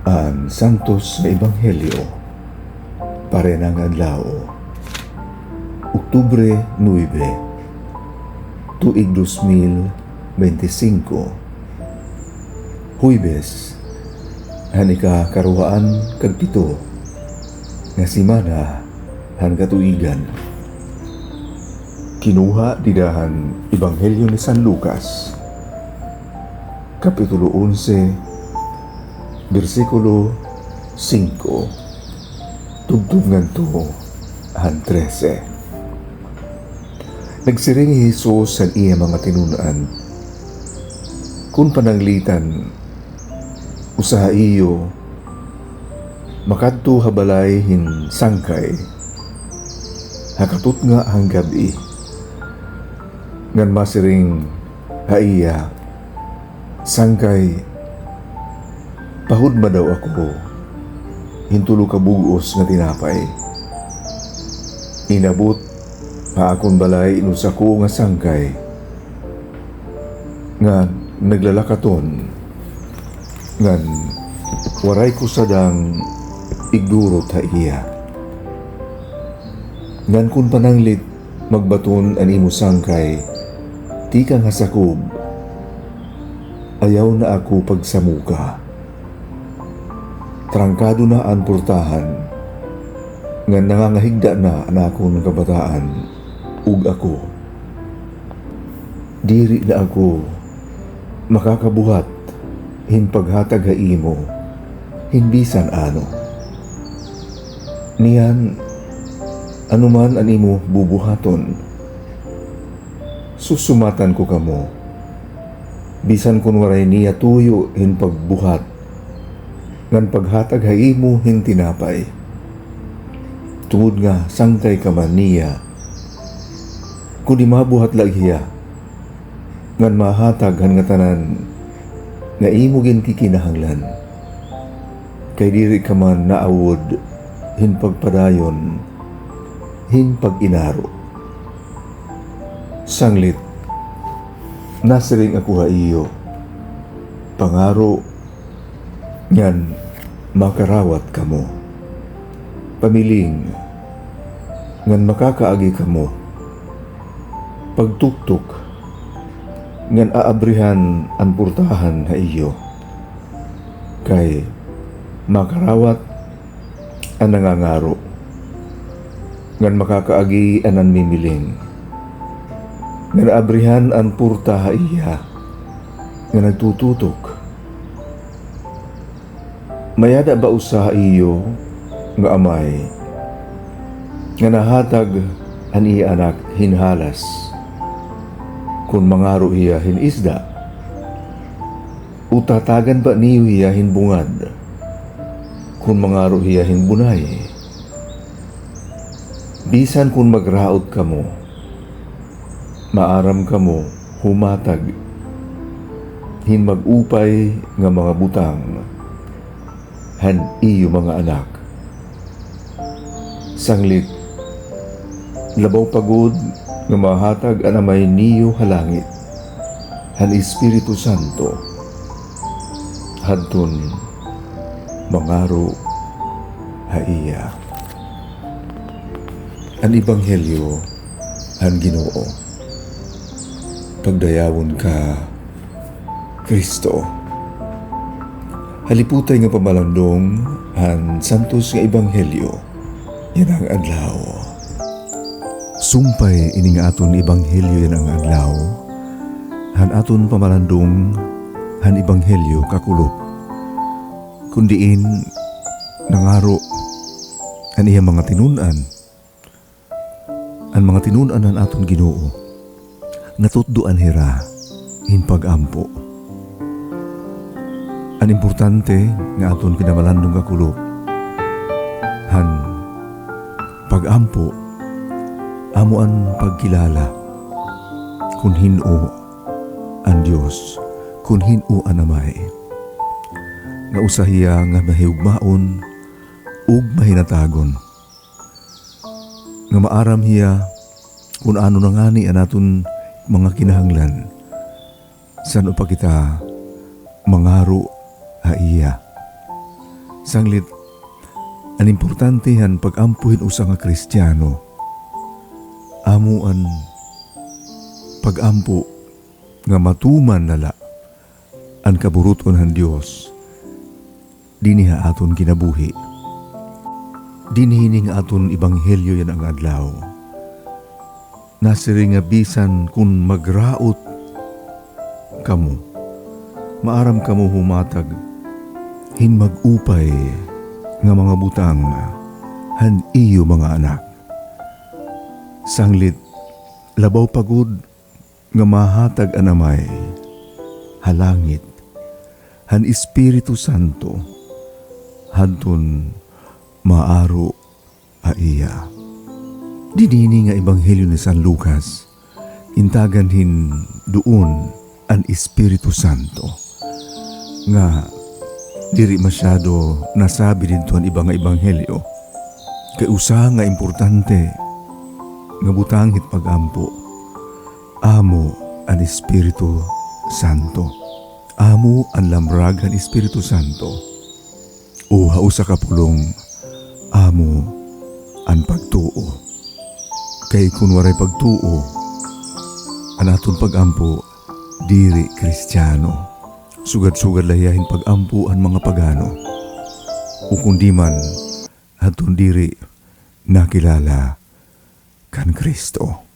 Ang Santos nga Ebanghelyo para ng adlaw, Oktubre 9, tuig 2025, Huwebes, hanika karuhaan kag pito nga simana han katuigan. Kinuha didahan Ebanghelyo ni San Lucas, Kapitulo 11, versikulo 5, tugtog ngadto han 13. Nagsiring Jesus sa iya mga tinunan, kung pananglitan usaha iyo makadto habalay hin sangkay hakatut nga hang gabi ngan masiring haiya sangkay pahud ma daw ako hintulo ka bugos nga tinapay. Inabot pa akong balay inusa ko nga sangkay nga naglalakaton ngan waray ko sadang igdurot ha iya. Ngan kun pananglit magbaton an imo sangkay ti ka nga sakob, ayaw na ako pagsamuka. Trangkado na ang portahan, nga nangangahigda na ang akong kabataan, ug ako. Diri na ako makakabuhat, hin paghatag ha imo, hinbisan ano. Niyan, anuman an imo bubuhaton, susumatan ko kamo, bisan kun waray niya tuyo hin pagbuhat, ngan paghatag ha imo hin tinapay. Tungod nga sangkay ka man niya, kung di mabuhat laghiya, ngan mahatag han nga tanan, nga imo gin kikinahanglan. Kay diri ka man naawod, hin pagpadayon, hin pag-inaro. Sanglit, nasiring ako ha iyo, pangaro, ngan makarawat kamo. Pamiling, ngan makakaagi kamo. Pagtuktok, ngan aabrihan ang purtahan ha iyo. Kay makarawat ang nangangaro, ngan makakaagi anan mimiling. Ngan aabrihan ang purta ha iya, nga nagtututok. Mayada ba usa iyo nga amay nga nahatag an iya anak hinhalas, kung mangaro iya hinisda, utatagan ba niyo iya hinbungad, kung mangaro iya hinbunay. Bisan kung magraot kamo, maaram kamo humatag hin magupay nga mga butang han iyo mga anak. Sanglit, labaw pagod nga mahatag anamay niyo halangit han Espiritu Santo, hadton mangaro ha iya. Ang Ebanghelyo han Ginoo. Pagdayawon ka, Kristo. Haliputay nga pamalandong han Santos nga Ebanghelyo, yan ang adlaw. Sumpay ining aton Ebanghelyo yan ang adlaw, han aton pamalandong han Ebanghelyo kakulop, kundiin nangaro an iya mga tinunan, ang mga tinunan han aton Ginoo, nga tutduan hira hin pag-ampo. Ang importante nga aton kinamalandong kakulop, han pag-ampo, amuan pagkilala, kung hino ang Diyos, kung hino ang amay. Nga usahiya nga mahigugmaon, ug mahinatagon. Nga maaram hiya, kung ano na nga ni anaton mga kinahanglan, Saan pa kita mangaro haiya. Sanglit, ang importantehan pagampuhin usa nga Kristiyano. Amuan pagampo nga matuman nala ang kaburuton ng Dios. Diniha aton kinabuhi. Dinihining aton ebanghelyo yan ang adlaw. Nasiri nga bisan kun magraot kamo, maaram kamo humatag hinmag-upay nga mga butang han iyo mga anak. Sanglit labaw pagod nga mahatag anamay halangit han Espiritu Santo hadton maaro aiya. Dinini nga ebanghelyo ni San Lucas intagan hin doon ang Espiritu Santo nga diri masyado nasabi dito ang ibang ebanghelyo. Kay usa nga importante nga butanghit pagampo. Amo ang Espiritu Santo. Amo ang lamrag ang Espiritu Santo. O hausa ka pulong amo ang pagtuo. Kay kun waray pagtuo ang aton pagampo diri Kristiyano. Sugad-sugad layahin pagampo ang mga pagano. O kundi man aton diri nakilala kan Kristo.